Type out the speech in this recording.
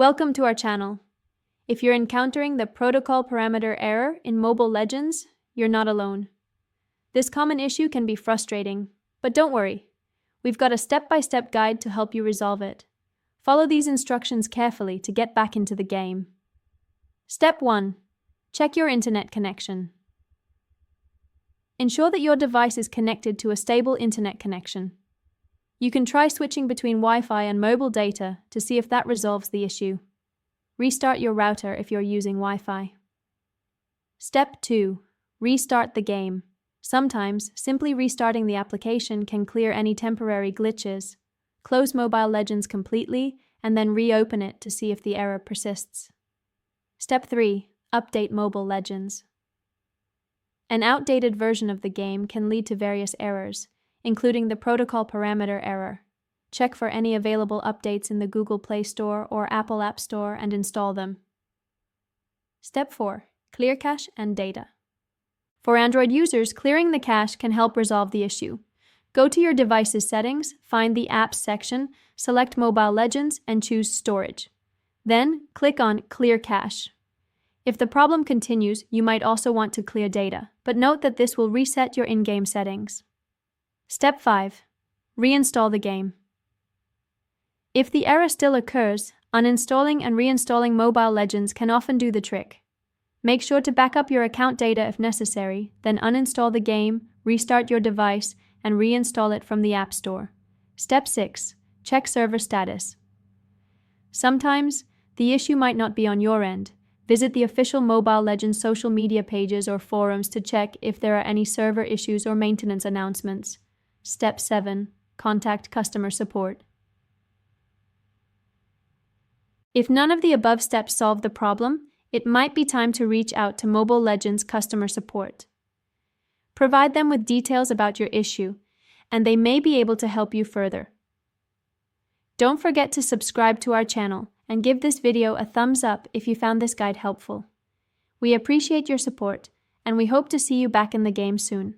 Welcome to our channel. If you're encountering the protocol parameter error in Mobile Legends, you're not alone. This common issue can be frustrating, but don't worry. We've got a step-by-step guide to help you resolve it. Follow these instructions carefully to get back into the game. Step 1. Check your internet connection. Ensure that your device is connected to a stable internet connection. You can try switching between Wi-Fi and mobile data to see if that resolves the issue. Restart your router if you're using Wi-Fi. Step 2. Restart the game. Sometimes, simply restarting the application can clear any temporary glitches. Close Mobile Legends completely and then reopen it to see if the error persists. Step 3. Update Mobile Legends. An outdated version of the game can lead to various errors, including the protocol parameter error. Check for any available updates in the Google Play Store or Apple App Store and install them. Step 4. Clear cache and data. For Android users, clearing the cache can help resolve the issue. Go to your device's settings, find the Apps section, select Mobile Legends, and choose Storage. Then, click on Clear Cache. If the problem continues, you might also want to clear data, but note that this will reset your in-game settings. Step 5. Reinstall the game. If the error still occurs, uninstalling and reinstalling Mobile Legends can often do the trick. Make sure to back up your account data if necessary, then uninstall the game, restart your device, and reinstall it from the App Store. Step 6. Check server status. Sometimes, the issue might not be on your end. Visit the official Mobile Legends social media pages or forums to check if there are any server issues or maintenance announcements. Step 7. Contact customer support. If none of the above steps solve the problem, it might be time to reach out to Mobile Legends customer support. Provide them with details about your issue, and they may be able to help you further. Don't forget to subscribe to our channel and give this video a thumbs up if you found this guide helpful. We appreciate your support, and we hope to see you back in the game soon.